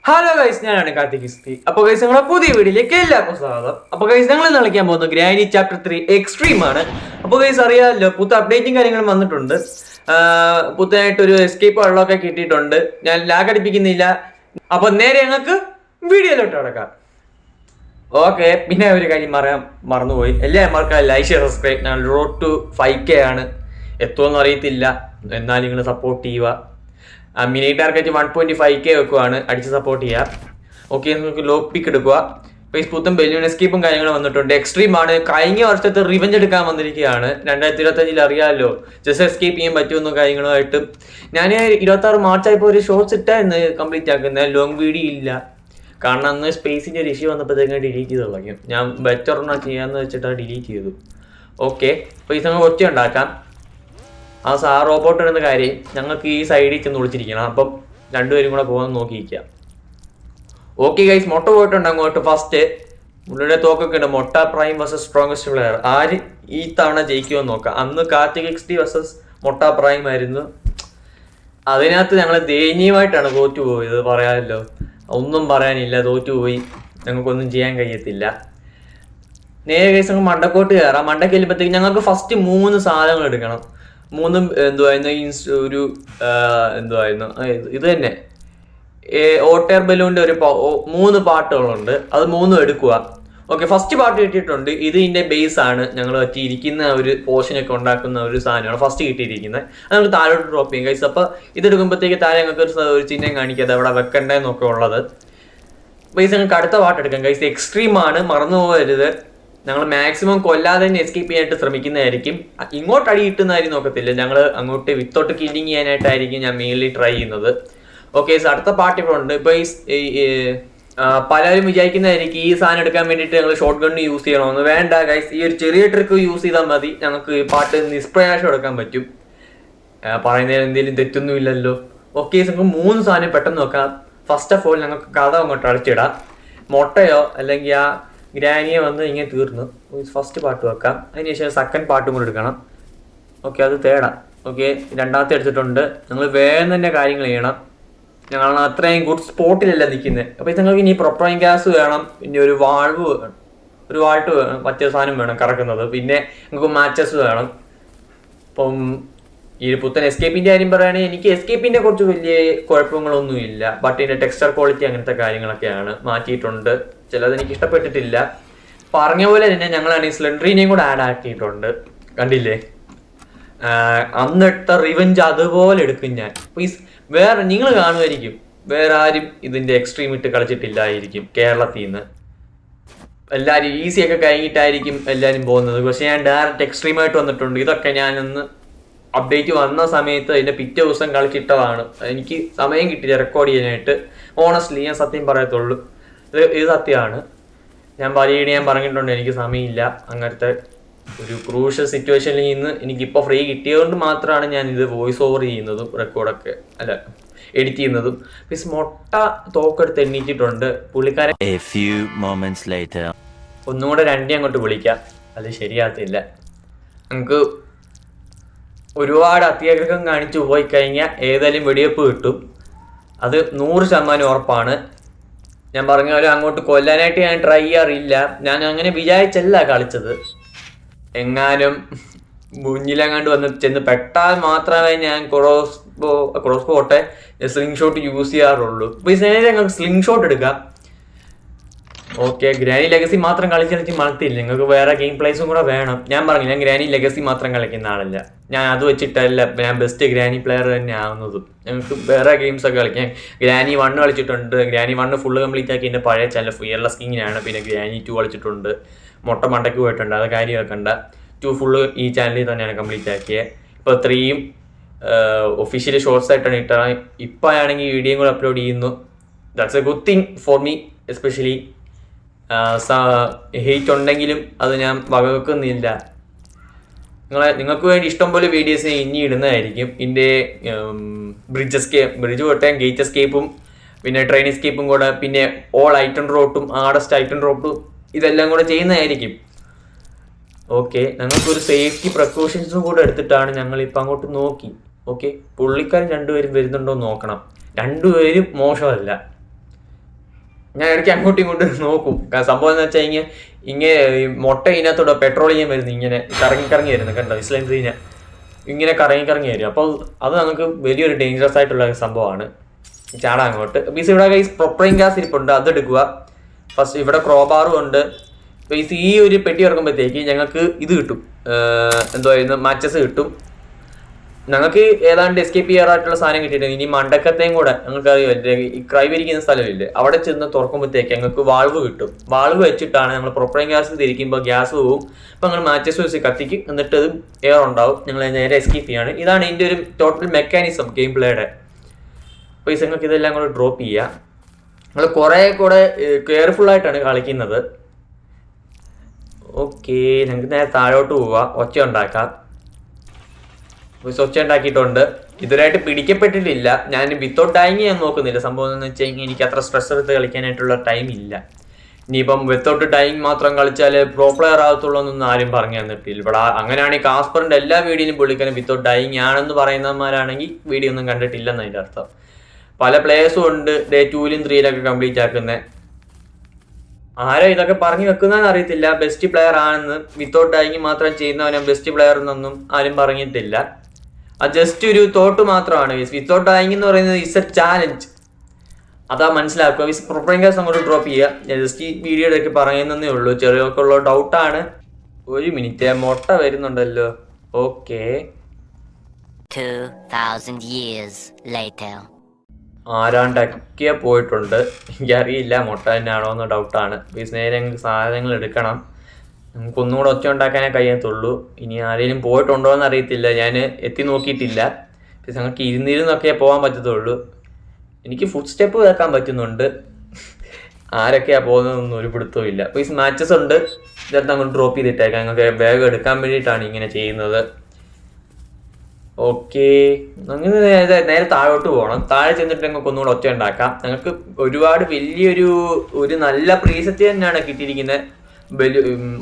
Hello guys, ഞാനാണ് കാർത്തിക്. അപ്പോൾ guys നമ്മുടെ പുതിയ വീഡിയോയിലേക്ക് എല്ലാവർക്കും സ്വാഗതം. അപ്പോൾ ഗൈസ് ഞങ്ങൾ ഇന്ന് കളിക്കാൻ പോകുന്നത് ഗ്രാനി ചാപ്റ്റർ 3 എക്സ്ട്രീം ആണ്. അപ്പോൾ ഗൈസ് അറിയാമല്ലോ, പുത്ത അപ്ഡേറ്റും കാര്യങ്ങളും വന്നിട്ടുണ്ട്. പുത്തനായിട്ട് ഒരു എസ്കേപ്പ് വെള്ളമൊക്കെ കിട്ടിയിട്ടുണ്ട്. ഞാൻ ലാഗ് അടിപ്പിക്കുന്നില്ല. അപ്പോൾ നേരെ ഞങ്ങൾക്ക് വീഡിയോയിലോട്ട് കിടക്കാം. ഓക്കെ, പിന്നെ ഒരു കാര്യം മറന്നുപോയി. എല്ലാവർക്കും ലൈക്ക് ഷെയർ സബ്സ്ക്രൈബ്. ഞാൻ റോഡ് ടു 5K ആണ്. എത്തുമെന്ന് അറിയത്തില്ല, എന്നാൽ നിങ്ങൾ സപ്പോർട്ട് ചെയ്യുക. മിനി ടാർഗറ്റ് 1.5K വെക്കുവാണ്, അടിച്ച് സപ്പോർട്ട് ചെയ്യുക. ഓക്കെ, നമുക്ക് ലോ പിക്ക് എടുക്കുക. ഫേസ്ബുക്കും ബെലൂൺ എസ്കേപ്പും കാര്യങ്ങളും വന്നിട്ടുണ്ട്. എക്സ്ട്രീം ആണ്. കഴിഞ്ഞ വർഷത്തെ റിവെഞ്ച് എടുക്കാൻ വന്നിരിക്കുകയാണ്. 2025 അറിയാമല്ലോ, ജസ്റ്റ് എസ്കേപ്പ് ചെയ്യാൻ പറ്റുമെന്നും കാര്യങ്ങളുമായിട്ട്. ഞാൻ 26 മാർച്ചായപ്പോൾ ഒരു ഷോർട്സ് ഇട്ടായിരുന്നു കംപ്ലീറ്റ് ആക്കുന്നത്. ലോങ് വീഡിയോ ഇല്ല, കാരണം അന്ന് സ്പേസിൻ്റെ ഒരു ഇഷ്യൂ വന്നപ്പോഴത്തേക്കും ഡിലീറ്റ് ചെയ്ത് തുടങ്ങി. ഞാൻ ബെറ്റർ ഒരെണ്ണം ചെയ്യാമെന്ന് വെച്ചിട്ട് ഡീലീറ്റ് ചെയ്തു. ഓക്കെ, അപ്പോൾ ഈ സമയം ഒറ്റ ഉണ്ടാക്കാം. ആ റോബോട്ട് ഇടുന്ന കാര്യം ഞങ്ങൾക്ക് ഈ സൈഡിൽ ചെന്ന് വിളിച്ചിരിക്കണം. അപ്പം രണ്ടുപേരും കൂടെ പോകുന്ന നോക്കിയിരിക്കാം. ഓക്കെ ഗൈസ്, മൊട്ട പോയിട്ടുണ്ട് അങ്ങോട്ട്. ഫസ്റ്റ് മുള്ളുടെ തോക്കൊക്കെ ഉണ്ട്. മൊട്ട പ്രൈം വേഴ്സസ് സ്ട്രോങ്സ്റ്റ് പ്ലെയർ. ആര് ഈ തവണ ജയിക്കുമെന്ന് നോക്കാം. അന്ന് കാർത്തിക് വേഴ്സസ് മൊട്ട പ്രൈം ആയിരുന്നു. അതിനകത്ത് ഞങ്ങൾ ദയനീയമായിട്ടാണ് തോറ്റുപോയത്. പറയാമല്ലോ, ഒന്നും പറയാനില്ല, തോറ്റുപോയി. ഞങ്ങൾക്കൊന്നും ചെയ്യാൻ കഴിയത്തില്ല. നേരെ കേസ് ഞങ്ങൾ മണ്ടക്കോട്ട് കയറാം. മണ്ടക്ക് ചെല്ലുമ്പോഴത്തേക്ക് ഞങ്ങൾക്ക് ഫസ്റ്റ് 3 സാധനങ്ങൾ എടുക്കണം. മൂന്നും എന്തുവായിരുന്നു, എന്തുവായിരുന്നു ഇത് തന്നെ, ഓട്ടർ ബലൂണിൻ്റെ ഒരു 3 പാട്ടുകളുണ്ട്. അത് 3 എടുക്കുക. ഓക്കെ, ഫസ്റ്റ് പാട്ട് കിട്ടിയിട്ടുണ്ട്. ഇത് ഇതിൻ്റെ ബേസ് ആണ്. ഞങ്ങൾ ഇരിക്കുന്ന ഒരു പോർഷനൊക്കെ ഉണ്ടാക്കുന്ന ഒരു സാധനമാണ് ഫസ്റ്റ് കിട്ടിയിരിക്കുന്നത്. അത് നമുക്ക് താഴോട്ട് ഡ്രോപ്പ് ചെയ്യും ഗൈസ്. അപ്പോൾ ഇതെടുക്കുമ്പോഴത്തേക്ക് താഴെ ഞങ്ങൾക്ക് ഒരു ചിഹ്നം കാണിക്കാതെ അവിടെ വെക്കണ്ടേന്നൊക്കെ ഉള്ളത്. ബേസ് ഞങ്ങൾക്ക് അടുത്ത പാട്ട് എടുക്കാം ഗൈസ്. എക്സ്ട്രീം ആണ്, മറന്നു പോകരുത്. ഞങ്ങൾ മാക്സിമം കൊല്ലാതെ തന്നെ എസ്കേപ്പ് ചെയ്യാനായിട്ട് ശ്രമിക്കുന്നതായിരിക്കും. ഇങ്ങോട്ട് അടി കിട്ടുന്നതായിരിക്കും നോക്കത്തില്ല. ഞങ്ങൾ അങ്ങോട്ട് വിത്തോട്ട് കില്ലിങ് ചെയ്യാനായിട്ടായിരിക്കും ഞാൻ മെയിൻലി ട്രൈ ചെയ്യുന്നത്. ഓക്കെ, അടുത്ത പാർട്ടി ഇപ്പോൾ ഉണ്ട്. ഇപ്പോൾ ഈ പലരും വിചാരിക്കുന്നതായിരിക്കും ഈ സാധനം എടുക്കാൻ വേണ്ടിയിട്ട് ഞങ്ങൾ ഷോർട്ട് ഗണ്ണ് യൂസ് ചെയ്യണമെന്ന്. വേണ്ട ഗൈസ്, ഈ ഒരു ചെറിയ ട്രിക്ക് യൂസ് ചെയ്താൽ മതി. ഞങ്ങൾക്ക് ഈ പാട്ട് നിഷ്പ്രയാസം എടുക്കാൻ പറ്റും. പറയുന്നതിൽ എന്തെങ്കിലും തെറ്റൊന്നുമില്ലല്ലോ. ഓക്കെ, നമുക്ക് 3 സാധനം പെട്ടെന്ന് നോക്കാം. ഫസ്റ്റ് ഓഫ് ഓൾ ഞങ്ങൾക്ക് കഥ അങ്ങോട്ട് അടച്ചിടാം. മുട്ടയോ അല്ലെങ്കിൽ ആ ഗ്രാനിയെ വന്ന് ഇങ്ങനെ തീർന്നു. ഫസ്റ്റ് പാട്ട് വെക്കാം. അതിനുശേഷം സെക്കൻഡ് പാട്ടും കൂടെ എടുക്കണം. ഓക്കെ, അത് തേടാം. ഓക്കെ, രണ്ടാമത്തെ എടുത്തിട്ടുണ്ട്. നിങ്ങൾ വേഗം തന്നെ കാര്യങ്ങൾ ചെയ്യണം. ഞങ്ങൾ അത്രയും ഗുഡ് സ്പോട്ടിലല്ല നിൽക്കുന്നത്. അപ്പോൾ നിങ്ങൾക്ക് ഇനി പ്രൊപ്പറിങ് ഗ്യാസ് വേണം, പിന്നെ ഒരു വാൾട്ട് വേണം, മറ്റേ സാധനം വേണം കറക്കുന്നത്, പിന്നെ നിങ്ങൾക്ക് മാച്ചസ് വേണം. അപ്പം ഈ പുത്തൻ എസ്കേപ്പിൻ്റെ കാര്യം പറയുകയാണെങ്കിൽ എനിക്ക് എസ്കേപ്പിൻ്റെ കുറച്ച് വലിയ കുഴപ്പങ്ങളൊന്നുമില്ല. ബട്ട് ഇതിൻ്റെ ടെക്സ്ചർ ക്വാളിറ്റി അങ്ങനത്തെ കാര്യങ്ങളൊക്കെയാണ് മാറ്റിയിട്ടുണ്ട്. ചിലത് എനിക്ക് ഇഷ്ടപ്പെട്ടിട്ടില്ല. പറഞ്ഞ പോലെ തന്നെ ഞങ്ങളാണെങ്കിൽ സ്ലെൻഡറിനെയും കൂടെ ആഡ് ആക്കിയിട്ടുണ്ട്. കണ്ടില്ലേ, അന്നെടുത്ത റിവെഞ്ച് അതുപോലെ എടുക്കും ഞാൻ. പ്ലീസ്, വേറെ നിങ്ങൾ കാണുമായിരിക്കും, വേറെ ആരും ഇതിൻ്റെ എക്സ്ട്രീം ഇട്ട് കളിച്ചിട്ടില്ലായിരിക്കും കേരളത്തിൽ നിന്ന്. എല്ലാവരും ഈസിയൊക്കെ കഴിഞ്ഞിട്ടായിരിക്കും എല്ലാവരും പോകുന്നത്. പക്ഷെ ഞാൻ ഡയറക്റ്റ് എക്സ്ട്രീമായിട്ട് വന്നിട്ടുണ്ട്. ഇതൊക്കെ ഞാനൊന്ന് അപ്ഡേറ്റ് വന്ന സമയത്ത് അതിൻ്റെ പിറ്റേ ദിവസം കളിച്ചിട്ടതാണ്. എനിക്ക് സമയം കിട്ടില്ല റെക്കോർഡ് ചെയ്യാനായിട്ട്. ഓണസ്റ്റ്ലി ഞാൻ സത്യം പറയത്തുള്ളൂ, ഇത് സത്യമാണ്. ഞാൻ പറഞ്ഞിട്ടുണ്ട്, എനിക്ക് സമയമില്ല. അങ്ങനത്തെ ഒരു ക്രൂഷ്യൽ സിറ്റുവേഷനിൽ നിന്ന് എനിക്കിപ്പോൾ ഫ്രീ കിട്ടിയതുകൊണ്ട് മാത്രമാണ് ഞാൻ ഇത് വോയിസ് ഓവർ ചെയ്യുന്നതും റെക്കോർഡൊക്കെ എഡിറ്റ് ചെയ്യുന്നതും. പ്ലീസ്, മൊട്ട തോക്കെടുത്ത് എണ്ണീറ്റിട്ടുണ്ട് പുള്ളിക്കാരൻ. ഒന്നുകൂടെ രണ്ടേ അങ്ങോട്ട് വിളിക്കാം, അത് ശരിയാകത്തില്ല. നമുക്ക് ഒരുപാട് അത്യാഗ്രഹം കാണിച്ചു പോയി കഴിഞ്ഞാൽ ഏതായാലും വെടിവെപ്പ് കിട്ടും, അത് 100% ഉറപ്പാണ്. ഞാൻ പറഞ്ഞ പോലെ അങ്ങോട്ട് കൊല്ലാനായിട്ട് ഞാൻ ട്രൈ ചെയ്യാറില്ല. ഞാൻ അങ്ങനെ വിചാരിച്ചല്ല കളിച്ചത്. എങ്ങാനും മുന്നിലെങ്ങാണ്ട് വന്ന് ചെന്ന് പെട്ടാൽ മാത്രമേ ഞാൻ ക്രോസ് ബോട്ടെ സ്ലിംഗ് ഷോട്ട് യൂസ് ചെയ്യാറുള്ളൂ. ഇപ്പോൾ ഈ നേരെ ഞങ്ങൾക്ക് സ്ലിംഗ് ഷോട്ട് എടുക്കാം. ഓക്കെ, ഗ്രാനി ലെഗസി മാത്രം കളിച്ച് മണത്തില്ല. നിങ്ങൾക്ക് വേറെ ഗെയിം പ്ലേസും കൂടെ വേണം. ഞാൻ പറഞ്ഞു, ഞാൻ ഗ്രാനി ലെഗസി മാത്രം കളിക്കുന്ന ആളല്ല. ഞാൻ അത് വെച്ചിട്ടല്ല ഞാൻ ബെസ്റ്റ് ഗ്രാനി പ്ലെയർ തന്നെ ആവുന്നതും. ഞങ്ങൾക്ക് വേറെ ഗെയിംസ് ഒക്കെ കളിക്കാം. ഗ്രാനി 1 കളിച്ചിട്ടുണ്ട്. ഗ്രാനി 1 ഫുള്ള് കംപ്ലീറ്റ് ആക്കി എൻ്റെ പഴയ ചാനൽ ഫിയർലെസ് കിങ്ങിനാണ്. പിന്നെ ഗ്രാനി 2 കളിച്ചിട്ടുണ്ട്. മൊട്ട മണ്ടയ്ക്ക് പോയിട്ടുണ്ട്, അത് കാര്യം വെക്കണ്ട. 2 ഫുള്ള് ഈ ചാനലിൽ തന്നെയാണ് കംപ്ലീറ്റ് ആക്കിയത്. ഇപ്പോൾ 3യും ഒഫീഷ്യലി ഷോർട്സ് ആയിട്ടാണ് ഇട്ടത്. ഇപ്പോൾ ആണെങ്കിൽ വീഡിയോയും കൂടെ അപ്ലോഡ് ചെയ്യുന്നു. That's A good thing for me. Especially hate ഉണ്ടെങ്കിലും അത് ഞാൻ വകവെക്കുന്നില്ല. നിങ്ങൾക്ക് വേണ്ടി ഇഷ്ടംപോലെ വീഡിയോസ് ഇനി ഇടുന്നതായിരിക്കും. ഇതിൻ്റെ ബ്രിഡ്ജ് തൊട്ടേ ഗേറ്റ് എസ്കേപ്പും പിന്നെ ട്രെയിൻ എസ്കേപ്പും കൂടെ, പിന്നെ ഓൾ ഐറ്റം ഡ്രോട്ടും ആഡസ്റ്റ് ഐറ്റം ഡ്രോട്ടും ഇതെല്ലാം കൂടെ ചെയ്യുന്നതായിരിക്കും. ഓക്കെ, ഞങ്ങൾക്കൊരു സേഫ്റ്റി പ്രിക്കോഷൻസും കൂടെ എടുത്തിട്ടാണ് ഞങ്ങളിപ്പോൾ അങ്ങോട്ട് നോക്കി. ഓക്കെ, പുള്ളിക്കാരൻ 2 പേരും വരുന്നുണ്ടോ എന്ന് നോക്കണം. 2 പേരും മോശമല്ല. ഞാൻ ഇടയ്ക്ക് അങ്ങോട്ടും ഇങ്ങോട്ടും നോക്കും. സംഭവം എന്ന് വെച്ചാൽ ഇങ്ങനെ മുട്ട ഇതിനകത്തോടെ പെട്രോൾ ചെയ്യാൻ വരുന്നു, ഇങ്ങനെ കറങ്ങി വരുന്നു കണ്ടോ, ഇസ്ലൻഡ്രീനെ ഇങ്ങനെ കറങ്ങി വരും. അപ്പോൾ അത് നമുക്ക് വലിയൊരു ഡേഞ്ചറസ് ആയിട്ടുള്ള സംഭവമാണ്. ചാടാൻ അങ്ങോട്ട്. പീസ് ഇവിടെ ഗൈസ് പ്രൊപ്പൈൻ ഗ്യാസ് ഇരിപ്പുണ്ട്, അതെടുക്കുക. ഫസ്റ്റ് ഇവിടെ ക്രോബാറും ഉണ്ട്. പീസ് ഈ ഒരു പെട്ടി ഇറക്കുമ്പോഴത്തേക്ക് ഞങ്ങൾക്ക് ഇത് കിട്ടും, എന്തോ മാച്ചസ് കിട്ടും. ഞങ്ങൾക്ക് ഏതാണ്ട് എസ്കേപ്പ് ചെയ്യാറായിട്ടുള്ള സാധനം കിട്ടിയിട്ടുണ്ട്. ഇനി മണ്ടക്കത്തെയും കൂടെ ഞങ്ങൾക്ക് അറിയില്ലേ, ഈ ക്രൈവ് ഇരിക്കുന്ന സ്ഥലമില്ലേ, അവിടെ ചെന്ന് തുറക്കുമ്പോഴത്തേക്ക് ഞങ്ങൾക്ക് വാൾവ് കിട്ടും. വാൾവ് വെച്ചിട്ടാണ് ഞങ്ങൾ പ്രൊപ്പൈൻ ഗ്യാസ് തിരിക്കുമ്പോൾ ഗ്യാസ് പോവും. അപ്പോൾ ഞങ്ങൾ മാച്ചസ് വെച്ച് കത്തിക്കും, എന്നിട്ട് അത് എയർ ഉണ്ടാവും, ഞങ്ങൾ നേരെ എസ്കേപ്പ് ചെയ്യാണ്. ഇതാണ് ഇതിൻ്റെ ഒരു ടോട്ടൽ മെക്കാനിസം ഗെയിം പ്ലേയുടെ. അപ്പോൾ ഈ നിങ്ങൾക്ക് ഇതെല്ലാം കൂടെ ഡ്രോപ്പ് ചെയ്യുക. നിങ്ങൾ കുറേ കൂടെ കെയർഫുൾ ആയിട്ടാണ് കളിക്കുന്നത്. ഓക്കെ, ഞങ്ങൾക്ക് നേരെ താഴോട്ട് പോവുക, ഒച്ച ഉണ്ടാക്കാം. ഒച്ച ഉണ്ടാക്കിയിട്ടുണ്ട്. ഇതുവരായിട്ട് പിടിക്കപ്പെട്ടിട്ടില്ല. ഞാൻ വിത്തൗട്ട് ഡൈങ് ഞാൻ നോക്കുന്നില്ല. സംഭവം എന്ന് വെച്ച് കഴിഞ്ഞാൽ എനിക്ക് അത്ര സ്ട്രെസ് എടുത്ത് കളിക്കാനായിട്ടുള്ള ടൈം ഇല്ല. ഇനിയിപ്പം വിത്തൗട്ട് ഡൈങ് മാത്രം കളിച്ചാൽ പ്രോ പ്ലെയർ ആകത്തുള്ളൂ എന്നൊന്നും ആരും പറഞ്ഞു തന്നിട്ടില്ല. ഇവിടെ അങ്ങനെയാണെങ്കിൽ കാസ്പറിന്റെ എല്ലാ വീഡിയോയിലും പുള്ളിക്കാനും വിത്തൗട്ട് ഡൈങ് ആണെന്ന് പറയുന്നവന്മാരാണെങ്കിൽ വീഡിയോ ഒന്നും കണ്ടിട്ടില്ലെന്ന് അതിൻ്റെ അർത്ഥം. പല പ്ലേയേഴ്സും ഉണ്ട് ഡേ 2-ലും 3-ലൊക്കെ കംപ്ലീറ്റ് ആക്കുന്നത്. ആരോ ഇതൊക്കെ പറഞ്ഞു വെക്കുന്നതെന്ന് അറിയത്തില്ല. ബെസ്റ്റ് പ്ലെയർ ആണെന്ന് വിത്തൗട്ട് ഡൈങ് മാത്രം ചെയ്യുന്നവനെ ബെസ്റ്റ് പ്ലെയർ എന്നൊന്നും ആരും പറഞ്ഞിട്ടില്ല. അത് ജസ്റ്റ് ഒരു തോട്ട് മാത്രമാണ്. വിത്തൗട്ട് ഡൈങ് എന്ന് പറയുന്നത് ഇസ് എ ചാലഞ്ച്, അതാ മനസ്സിലാക്കുക. പ്രൊപ്പൈൻ ഗ്യാസ് അങ്ങോട്ട് ഡ്രോപ്പ് ചെയ്യുക. ജസ്റ്റ് ഈ വീഡിയോയിലൊക്കെ പറയുന്നതേ ഉള്ളൂ, ചെറിയൊക്കെ ഉള്ള ഡൗട്ടാണ്. ഒരു മിനിറ്റ്, മുട്ട വരുന്നുണ്ടല്ലോ. Okay, 2000 years later. ആരാണ്ടൊക്കെ പോയിട്ടുണ്ട്, എനിക്കറിയില്ല മുട്ട തന്നെയാണോ എന്ന് ഡൗട്ടാണ്. നേരെ ഞങ്ങൾക്ക് സാധനങ്ങൾ എടുക്കണം. നമുക്ക് ഒന്നുകൂടെ ഒച്ച ഉണ്ടാക്കാനേ കഴിയത്തുള്ളൂ. ഇനി ആരെങ്കിലും പോയിട്ടുണ്ടോ എന്ന് അറിയത്തില്ല, ഞാൻ എത്തി നോക്കിയിട്ടില്ല. ഞങ്ങൾക്ക് ഇരുന്നിരുന്നൊക്കെ പോകാൻ പറ്റത്തുള്ളൂ. എനിക്ക് ഫുഡ് സ്റ്റെപ്പ് കേൾക്കാൻ പറ്റുന്നുണ്ട്. ആരൊക്കെയാണ് പോകുന്നതൊന്നും ഒരു പിടുത്തവും ഇല്ല. അപ്പോൾ ഈ മാച്ചസ് ഉണ്ട്, ഇതെടുത്ത് അങ്ങോട്ട് ഡ്രോപ്പ് ചെയ്തിട്ടേക്കാം. ഞങ്ങൾക്ക് ബാഗ് എടുക്കാൻ വേണ്ടിയിട്ടാണ് ഇങ്ങനെ ചെയ്യുന്നത്. ഓക്കെ, അങ്ങനെ നേരെ താഴോട്ട് പോകണം. താഴെ ചെന്നിട്ട് ഞങ്ങൾക്ക് ഒന്നുകൂടെ ഒച്ച ഉണ്ടാക്കാം. ഞങ്ങൾക്ക് ഒരുപാട് ഒരു നല്ല പ്രീസെറ്റ് തന്നെയാണ് കിട്ടിയിരിക്കുന്നത്.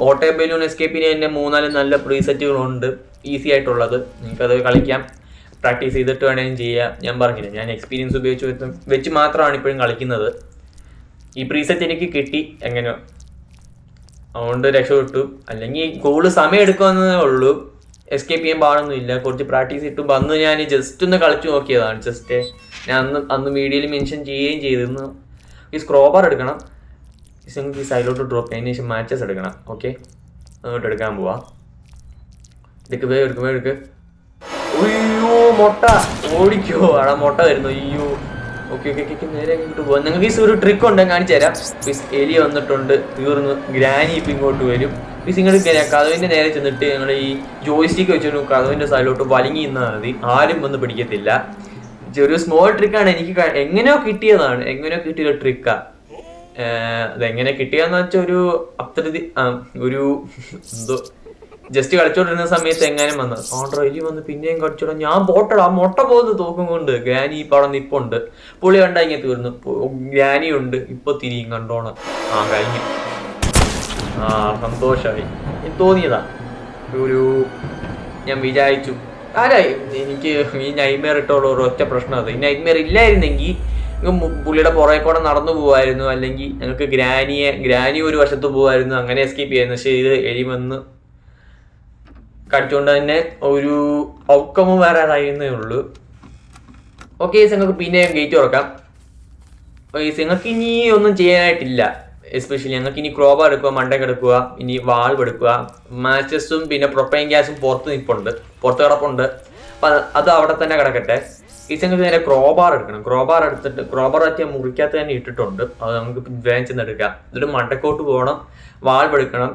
ഓട്ടോ ബലൂൺ എസ്കേപ്പിന് തന്നെ 3-4 നല്ല പ്രീസെറ്റുകളുണ്ട്, ഈസി ആയിട്ടുള്ളത്. നിങ്ങൾക്കത് കളിക്കാം, പ്രാക്ടീസ് ചെയ്തിട്ട് വേണമെങ്കിലും ചെയ്യാം. ഞാൻ പറഞ്ഞില്ല, ഞാൻ എക്സ്പീരിയൻസ് വെച്ച് മാത്രമാണ് ഇപ്പോഴും കളിക്കുന്നത്. ഈ പ്രീസെറ്റ് എനിക്ക് കിട്ടി എങ്ങനെയോ, അതുകൊണ്ട് രക്ഷപ്പെട്ടു. അല്ലെങ്കിൽ കൂടുതൽ സമയം എടുക്കുമെന്നേ ഉള്ളൂ, എസ്കേപ്പ് ചെയ്യാൻ പാടൊന്നുമില്ല. കുറച്ച് പ്രാക്ടീസ് കിട്ടും. അന്ന് ഞാൻ ജസ്റ്റ് ഒന്ന് കളിച്ചു നോക്കിയതാണ്. ജസ്റ്റ് ഞാൻ അന്ന് വീഡിയോയിൽ മെൻഷൻ ചെയ്യുകയും ചെയ്തിരുന്നു. ഈ സ്ക്രോബർ എടുക്കണം, ഈ സൈഡിലോട്ട് ഡ്രോപ്പ് ചെയ്യാൻ ശേഷം മാച്ചസ് എടുക്കണം. ഓക്കെ, അങ്ങോട്ട് എടുക്കാൻ പോവാ. എടുക്ക്. അയ്യോ മുട്ട, ഓടിക്കോ, അവിടെ മുട്ട വരുന്നു. അയ്യോ, ഓക്കെ, നേരെ ഇങ്ങോട്ട് പോവാം. നിങ്ങൾക്ക് ഈ ഒരു ട്രിക്ക് ഉണ്ട്, കാണിച്ചു തരാം. എലി വന്നിട്ടുണ്ട്, തീർന്നു. ഗ്രാനി ഇപ്പം ഇങ്ങോട്ട് വരും. ഇങ്ങോട്ട് കഥവിൻ്റെ നേരെ ചെന്നിട്ട് ഞങ്ങൾ ഈ ജോയ്സ്റ്റിക്ക് വെച്ചിട്ട് കഥവിൻ്റെ സൈഡിലോട്ട് വലിങ്ങി നിന്നാൽ മതി, ആരും വന്ന് പിടിക്കത്തില്ല. ഒരു സ്മോൾ ട്രിക്കാണ്, എനിക്ക് എങ്ങനെയോ കിട്ടിയ ട്രിക്കാ. അതെങ്ങനെ കിട്ടിയെന്ന് വെച്ചാൽ ഒരു എന്തോ ജസ്റ്റ് കളിച്ചോണ്ടിരുന്ന സമയത്ത് എങ്ങാനും വന്നത് ഓർഡർ എലി വന്ന് പിന്നെയും കളിച്ചോടാ. ഞാൻ പോട്ടടാ, മുട്ട പോകുന്ന തോക്കും കൊണ്ട് ഗ്രാനി ഇപ്പം അവിടെ നിപ്പുണ്ട്. പുള്ളി കണ്ടാ ഇങ്ങനെ തീർന്നു. ഗ്രാനി ഉണ്ട്, ഇപ്പൊ തിരിയും കണ്ടോണം. കഴിഞ്ഞു. സന്തോഷമായി. തോന്നിയതാ ഞാൻ വിചാരിച്ചു. എനിക്ക് ഈ നൈറ്റ്മെയർ ഇട്ടുള്ള ഒരൊറ്റ പ്രശ്നം അത്. ഈ നൈറ്റ്മെയർ ഇല്ലായിരുന്നെങ്കിൽ പുള്ളിയുടെ പുറകെ കൂടെ നടന്നു പോകുമായിരുന്നു, അല്ലെങ്കിൽ ഞങ്ങൾക്ക് ഗ്രാനി ഒരു വശത്ത് പോകുമായിരുന്നു, അങ്ങനെ എസ്കേപ്പ് ചെയ്യായിരുന്നു. പക്ഷേ ഇത് എലി വന്ന് കടിച്ചുകൊണ്ട് തന്നെ ഒരു ഔട്ട്കമും വേറെ അതായിരുന്നേ ഉള്ളൂ. ഓക്കെ, നിങ്ങൾക്ക് പിന്നെ ഗേറ്റ് തുറക്കാം. നിങ്ങൾക്ക് ഇനി ഒന്നും ചെയ്യാനായിട്ടില്ല. എസ്പെഷ്യലി ഞങ്ങൾക്ക് ഇനി ക്രോബർ എടുക്കുക, മണ്ടയ്ക്ക് എടുക്കുക, ഇനി വാൾവ് എടുക്കുക. മാച്ചസും പിന്നെ പ്രൊപ്പൈൻ ഗ്യാസും പുറത്ത് കിടപ്പുണ്ട്. അപ്പം അത് അവിടെ തന്നെ കിടക്കട്ടെ. നിങ്ങൾക്ക് നേരെ ക്രോബാർ എടുക്കണം. ക്രോബാർ എടുത്തിട്ട് ക്രോബാർ പറ്റിയ മുറിക്കകത്ത് തന്നെ ഇട്ടിട്ടുണ്ട്, അത് നമുക്ക് വേഗം ചെന്ന് എടുക്കാം. എന്നിട്ട് മണ്ടക്കോട്ട് പോകണം, വാൾവ് എടുക്കണം.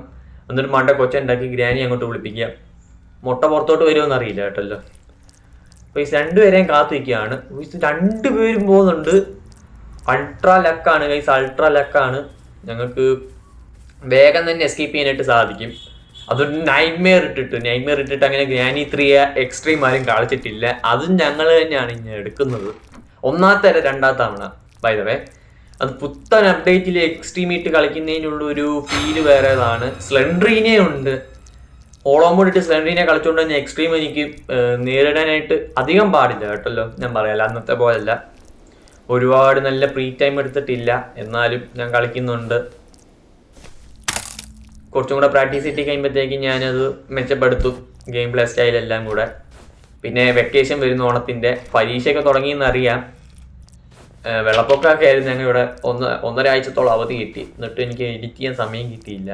എന്നിട്ട് മണ്ടക്കൊച്ച ഉണ്ടാക്കി ഗ്രാനി അങ്ങോട്ട് വിളിപ്പിക്കുക. മുട്ട പുറത്തോട്ട് വരുമെന്ന് അറിയില്ല കേട്ടല്ലോ. അപ്പോൾ ഈ രണ്ടുപേരെയും കാത്തു വയ്ക്കുകയാണ്. രണ്ടുപേരും പോകുന്നുണ്ട്. അൾട്രാ ലക്കാണ്. ഞങ്ങൾക്ക് വേഗം തന്നെ എസ്കേപ്പ് ചെയ്യാനായിട്ട് സാധിക്കും. അതൊരു നൈറ്റ്മെയർ ഇട്ടിട്ട് അങ്ങനെ ഗ്രാനി 3 എക്സ്ട്രീം ആരും കളിച്ചിട്ടില്ല. അതും ഞങ്ങൾ തന്നെയാണ് ഇങ്ങനെ എടുക്കുന്നത്. ഒന്നാമത്തെ രണ്ടാമത്തെ തവണ ബൈ ദ വേ. അത് പുത്തൻ അപ്ഡേറ്റിൽ എക്സ്ട്രീം ഇട്ട് കളിക്കുന്നതിനുള്ള ഒരു ഫീല് വേറേതാണ്. സ്ലെൻഡ്രീനെ ഉണ്ട്, ഓളോമോഡിട്ട് സ്ലെൻഡ്രീനെ കളിച്ചുകൊണ്ട് തന്നെ എക്സ്ട്രീം എനിക്ക് നേരിടാനായിട്ട് അധികം പാടില്ല കേട്ടല്ലോ. ഞാൻ പറയാല്ല, അന്നത്തെ പോലല്ല. ഒരുപാട് നല്ല ഫ്രീ ടൈം എടുത്തിട്ടില്ല, എന്നാലും ഞാൻ കളിക്കുന്നുണ്ട്. കുറച്ചും കൂടെ പ്രാക്ടീസ് കിട്ടി കഴിയുമ്പോഴത്തേക്കും ഞാനത് മെച്ചപ്പെടുത്തും, ഗെയിം പ്ലേ സ്റ്റൈലെല്ലാം കൂടെ. പിന്നെ വെക്കേഷൻ വരുന്ന ഓണത്തിൻ്റെ, പരീക്ഷയൊക്കെ തുടങ്ങിയെന്നറിയാം. വെള്ളപ്പൊക്കമൊക്കെ ആയിരുന്നു ഞങ്ങളിവിടെ. ഒന്നര ആഴ്ചത്തോളം അവധി കിട്ടി, എന്നിട്ട് എനിക്ക് എഡിറ്റ് ചെയ്യാൻ സമയം കിട്ടിയില്ല.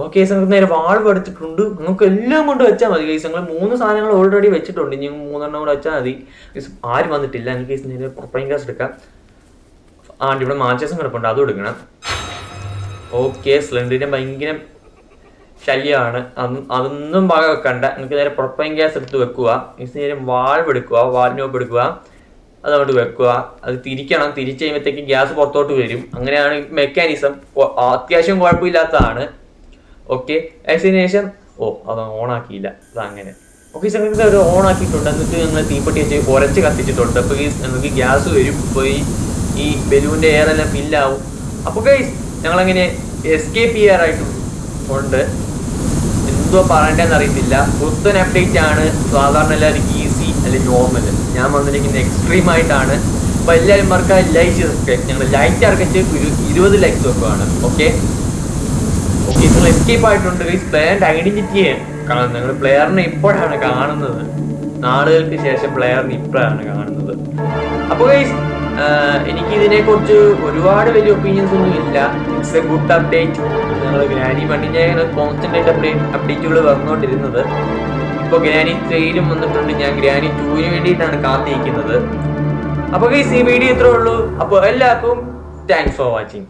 ഓക്കെ, നമുക്ക് നേരെ വാൾവ് എടുത്തിട്ടുണ്ട്. നമുക്ക് എല്ലാം കൊണ്ട് വെച്ചാൽ മതി കേസ്. ഞങ്ങൾ 3 സാധനങ്ങൾ ഓൾറെഡി വെച്ചിട്ടുണ്ട്, ഇനി 3 കൂടെ വെച്ചാൽ മതി. ആരും വന്നിട്ടില്ല. എനിക്ക് കേസ് നേരെ പ്രൊപ്പൈൻ ഗ്യാസ് എടുക്കാം. ഇവിടെ മാച്ചസും കിടപ്പുണ്ട്, അതും എടുക്കണം. ഓക്കെ, സിലിണ്ടറിന്റെ ഭയങ്കര ശല്യമാണ്, അതൊന്നും ഭാഗം വെക്കണ്ട. നിങ്ങൾക്ക് നേരെ പ്രൊപ്പൈൻ ഗ്യാസ് എടുത്ത് വെക്കുക. നേരെ വാൾവ് എടുക്കുക, വാൾവ് നോപ്പ് എടുക്കുക, അതുകൊണ്ട് വെക്കുക. അത് തിരിക്കണം, തിരിച്ച് കഴിയുമ്പോഴത്തേക്ക് ഗ്യാസ് പുറത്തോട്ട് വരും. അങ്ങനെയാണ് മെക്കാനിസം. അത്യാവശ്യം കുഴപ്പമില്ലാത്തതാണ്. ഓക്കെ, അതിന് ശേഷം അത് ഓണാക്കിയില്ല, അതങ്ങനെ. ഓക്കെ, ഞങ്ങൾക്ക് ഒരു ഓണാക്കിയിട്ടുണ്ട്. എന്നിട്ട് ഞങ്ങൾ തീപ്പെട്ടി വെച്ച് ഉരച്ച് കത്തിച്ചിട്ടുണ്ട്. അപ്പോൾ ഞങ്ങൾക്ക് ഗ്യാസ് വരും. അപ്പോൾ ഈ ബലൂണിൻ്റെ എയറെല്ലാം ഫില്ലാവും. അപ്പോൾ ഗൈസ് ഞങ്ങളങ്ങനെ എസ്കേപ്പ് ചെയ്യാറായിട്ടുണ്ട്. എന്തോ പറയണ്ടെന്ന് അറിയത്തില്ല. പുത്തൻ അപ്ഡേറ്റ് ആണ്. സാധാരണ എല്ലാവർക്കും ഈസി അല്ലെങ്കിൽ നോർമൽ, ഞാൻ വന്നിരിക്കുന്നത് എക്സ്ട്രീം ആയിട്ടാണ്. അപ്പോൾ എല്ലാവരും മറക്കാതെ ലൈക്ക് ചെയ്ത് സബ്സ്ക്രൈബ്. ഞങ്ങൾ ലൈക്ക് അടക്കിച്ച് ഒരു 20 ലൈക്സ് വെക്കുകയാണ്. ഓക്കെ, നിങ്ങൾ എസ്കേപ്പ് ആയിട്ടുണ്ട് ഗൈസ്. പ്ലെയറിന്റെ ഐഡന്റിറ്റിയെ കാണുന്നത്, ഞങ്ങൾ പ്ലെയറിനെ ഇപ്പോഴാണ് കാണുന്നത്. നാളുകൾക്ക് ശേഷം പ്ലെയറിനെ ഇപ്പോഴാണ് കാണുന്നത്. അപ്പോൾ ഗൈസ് എനിക്കിതിനെ കുറിച്ച് ഒരുപാട് വലിയ ഒപ്പീനിയൻസ് ഒന്നും ഇല്ല. It's A good update. ഞങ്ങൾ ഗ്രാനി വണ്ടിൻ്റെ കോൺസ്റ്റന്റ് ആയിട്ട് അപ്ഡേറ്റുകൾ വന്നുകൊണ്ടിരുന്നത്. ഇപ്പോൾ ഗ്രാനി 3യിലും വന്നിട്ടുണ്ട്. ഞാൻ ഗ്രാനി 2ന് വേണ്ടിയിട്ടാണ് കാത്തിരിക്കുന്നത്. അപ്പോൾ ഗൈസ് ഈ വീഡിയോ ഇത്രേ ഉള്ളൂ. അപ്പോൾ എല്ലാവർക്കും താങ്ക്സ് ഫോർ വാച്ചിങ്.